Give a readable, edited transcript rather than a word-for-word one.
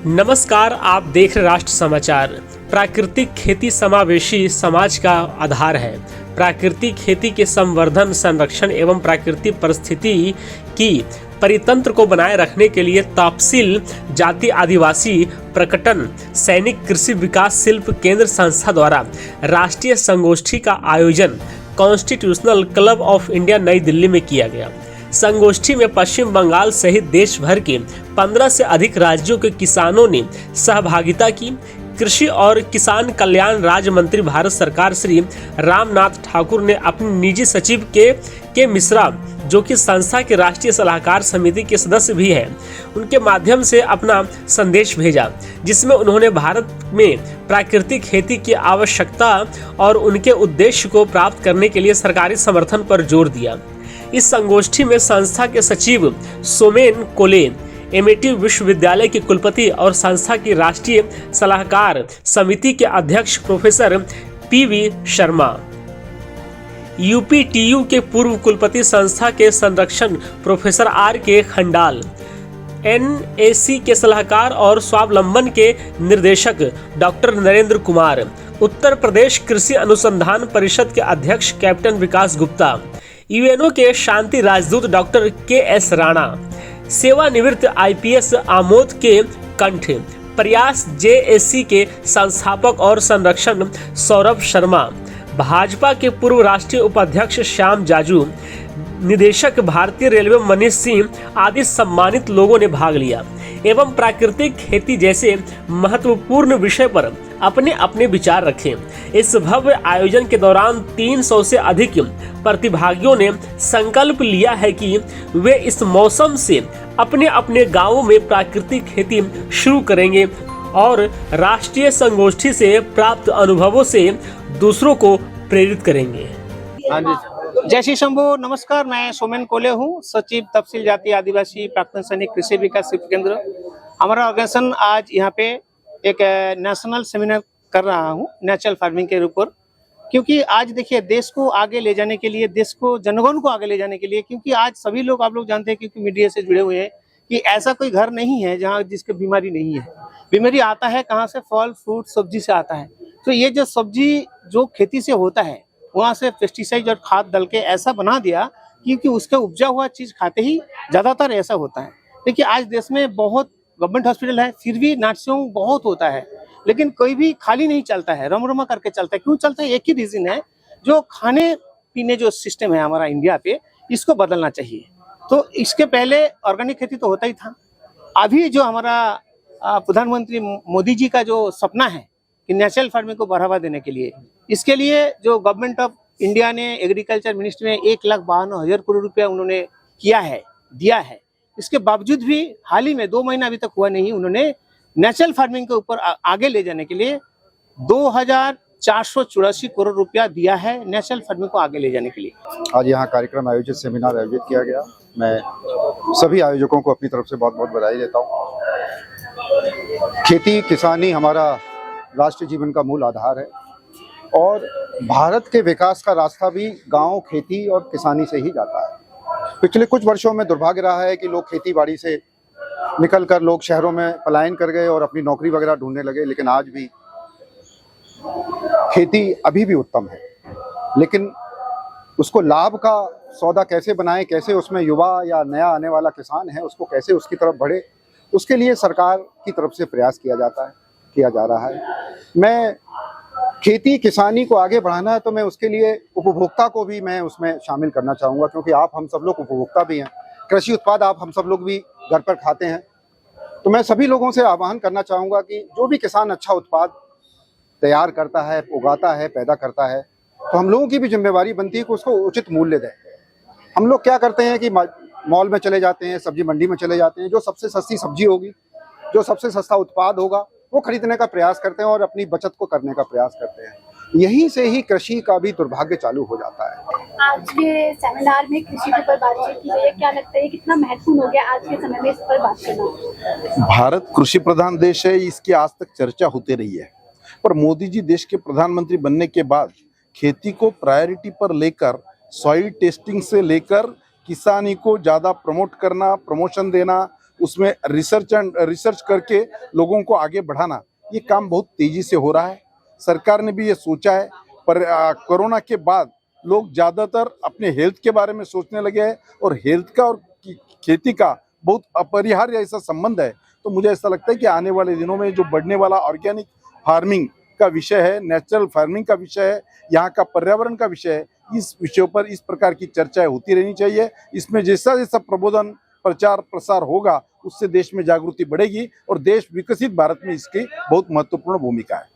नमस्कार, आप देख रहे राष्ट्र समाचार। प्राकृतिक खेती समावेशी समाज का आधार है। प्राकृतिक खेती के संवर्धन, संरक्षण एवं प्राकृतिक परिस्थिति की परितंत्र को बनाए रखने के लिए तपसील जाति आदिवासी प्रकटन सैनिक कृषि विकास शिल्प केंद्र संस्था द्वारा राष्ट्रीय संगोष्ठी का आयोजन कॉन्स्टिट्यूशनल क्लब ऑफ इंडिया नई दिल्ली में किया गया। संगोष्ठी में पश्चिम बंगाल सहित देश भर के 15 से अधिक राज्यों के किसानों ने सहभागिता की। कृषि और किसान कल्याण राज्य मंत्री भारत सरकार श्री रामनाथ ठाकुर ने अपने निजी सचिव के मिश्रा, जो कि संस्था के राष्ट्रीय सलाहकार समिति के सदस्य भी हैं, उनके माध्यम से अपना संदेश भेजा, जिसमें उन्होंने भारत में प्राकृतिक खेती की आवश्यकता और उनके उद्देश्य को प्राप्त करने के लिए सरकारी समर्थन पर जोर दिया। इस संगोष्ठी में संस्था के सचिव सोमेन कोले, एमआईटी विश्वविद्यालय के कुलपति और संस्था की राष्ट्रीय सलाहकार समिति के अध्यक्ष प्रोफेसर पीवी शर्मा, यूपीटीयू के पूर्व कुलपति संस्था के संरक्षण प्रोफेसर आर के खंडाल, एनएसी के सलाहकार और स्वावलंबन के निर्देशक डॉक्टर नरेंद्र कुमार, उत्तर प्रदेश कृषि अनुसंधान परिषद के अध्यक्ष कैप्टन विकास गुप्ता, यूएनओ के शांति राजदूत डॉक्टर के.एस. राणा, सेवानिवृत्त आईपीएस आमोद के कंठ, प्रयास जेएसी के संस्थापक और संरक्षण सौरभ शर्मा, भाजपा के पूर्व राष्ट्रीय उपाध्यक्ष श्याम जाजू, निदेशक भारतीय रेलवे मनीष सिंह आदि सम्मानित लोगों ने भाग लिया एवं प्राकृतिक खेती जैसे महत्वपूर्ण विषय पर अपने अपने विचार रखे। इस भव्य आयोजन के दौरान 300 से अधिक प्रतिभागियों ने संकल्प लिया है कि वे इस मौसम से अपने अपने गांवों में प्राकृतिक खेती शुरू करेंगे और राष्ट्रीय संगोष्ठी से प्राप्त अनुभवों से दूसरों को प्रेरित करेंगे। जय श्री शंभू। नमस्कार, मैं सोमेन कोले हूँ, सचिव तपसील जाति आदिवासी प्राक्तन सैनिक कृषि विकास शिल्प केंद्र। हमारा ऑर्गेनाइजेशन आज यहाँ पे एक नेशनल सेमिनार कर रहा हूँ नेचुरल फार्मिंग के ऊपर, क्योंकि आज देखिए देश को आगे ले जाने के लिए, देश को जनगण को आगे ले जाने के लिए, क्योंकि आज सभी लोग, आप लोग जानते हैं क्योंकि मीडिया से जुड़े हुए हैं, कि ऐसा कोई घर नहीं है जहाँ जिसके बीमारी नहीं है। बीमारी आता है कहाँ से? फल फ्रूट सब्जी से आता है। तो ये जो सब्जी जो खेती से होता है, वहाँ से पेस्टिसाइड और खाद डाल के ऐसा बना दिया क्योंकि उसके उपजा हुआ चीज खाते ही ज्यादातर ऐसा होता है। देखिए आज देश में बहुत गवर्नमेंट हॉस्पिटल है, फिर भी नर्सिंग बहुत होता है, लेकिन कोई भी खाली नहीं चलता है, रमरमा करके चलता है। क्यों चलता है? एक ही रीजन है, जो खाने पीने जो सिस्टम है हमारा इंडिया पे, इसको बदलना चाहिए। तो इसके पहले ऑर्गेनिक खेती तो होता ही था। अभी जो हमारा प्रधानमंत्री मोदी जी का जो सपना है कि नेचुरल फार्मिंग को बढ़ावा देने के लिए, इसके लिए जो गवर्नमेंट ऑफ इंडिया ने एग्रीकल्चर मिनिस्ट्री में 1,52,000 करोड़ रुपया उन्होंने किया है, दिया है। इसके बावजूद भी हाल ही में 2 महीना अभी तक हुआ नहीं, उन्होंने नेचुरल फार्मिंग के ऊपर आगे ले जाने के लिए 2,484 करोड़ रुपया दिया है नेचुरल फार्मिंग को आगे ले जाने के लिए। आज यहाँ कार्यक्रम आयोजित, सेमिनार आयोजित किया गया। मैं सभी आयोजकों को अपनी तरफ से बहुत बहुत बधाई देता हूँ। खेती किसानी हमारा राष्ट्रीय जीवन का मूल आधार है और भारत के विकास का रास्ता भी गांव, खेती और किसानी से ही जाता है। पिछले कुछ वर्षों में दुर्भाग्य रहा है कि लोग खेती बाड़ी से निकलकर लोग शहरों में पलायन कर गए और अपनी नौकरी वगैरह ढूंढने लगे, लेकिन आज भी खेती अभी भी उत्तम है। लेकिन उसको लाभ का सौदा कैसे बनाएं, कैसे उसमें युवा या नया आने वाला किसान है उसको कैसे उसकी तरफ बढ़े, उसके लिए सरकार की तरफ से प्रयास किया जा रहा है। मैं खेती किसानी को आगे बढ़ाना है तो मैं उसके लिए उपभोक्ता को भी मैं उसमें शामिल करना चाहूँगा, क्योंकि आप हम सब लोग उपभोक्ता भी हैं। कृषि उत्पाद आप हम सब लोग भी घर पर खाते हैं। तो मैं सभी लोगों से आह्वान करना चाहूँगा कि जो भी किसान अच्छा उत्पाद तैयार करता है, उगाता है, पैदा करता है, तो हम लोगों की भी जिम्मेवारी बनती है कि उसको उचित मूल्य दें। हम लोग क्या करते हैं कि मॉल में चले जाते हैं, सब्जी मंडी में चले जाते हैं, जो सबसे सस्ती सब्जी होगी, जो सबसे सस्ता उत्पाद होगा, वो खरीदने का प्रयास करते हैं और अपनी बचत को करने का प्रयास करते हैं। यहीं से ही कृषि का भी दुर्भाग्य चालू हो जाता है। आज के सेमिनार में कृषि के ऊपर बातचीत की गई है, क्या लगता है कितना महत्वपूर्ण हो गया आज के समय में इस पर बात करना? भारत कृषि प्रधान देश है, इसकी आज तक चर्चा होती रही है, पर मोदी जी देश के प्रधानमंत्री बनने के बाद खेती को प्रायोरिटी पर लेकर, सॉइल टेस्टिंग से लेकर किसानी को ज्यादा प्रमोट करना, प्रमोशन देना, उसमें रिसर्च करके लोगों को आगे बढ़ाना, ये काम बहुत तेजी से हो रहा है। सरकार ने भी ये सोचा है, पर कोरोना के बाद लोग ज्यादातर अपने हेल्थ के बारे में सोचने लगे हैं और हेल्थ का और खेती का बहुत अपरिहार्य ऐसा संबंध है। तो मुझे ऐसा लगता है कि आने वाले दिनों में जो बढ़ने वाला ऑर्गेनिक फार्मिंग का विषय है, नेचुरल फार्मिंग का विषय है, यहाँ का पर्यावरण का विषय है, इस विषयों पर इस प्रकार की चर्चाएं होती रहनी चाहिए। इसमें जैसा जैसा प्रबोधन प्रचार प्रसार होगा, उससे देश में जागृति बढ़ेगी और देश विकसित भारत में इसकी बहुत महत्वपूर्ण भूमिका है।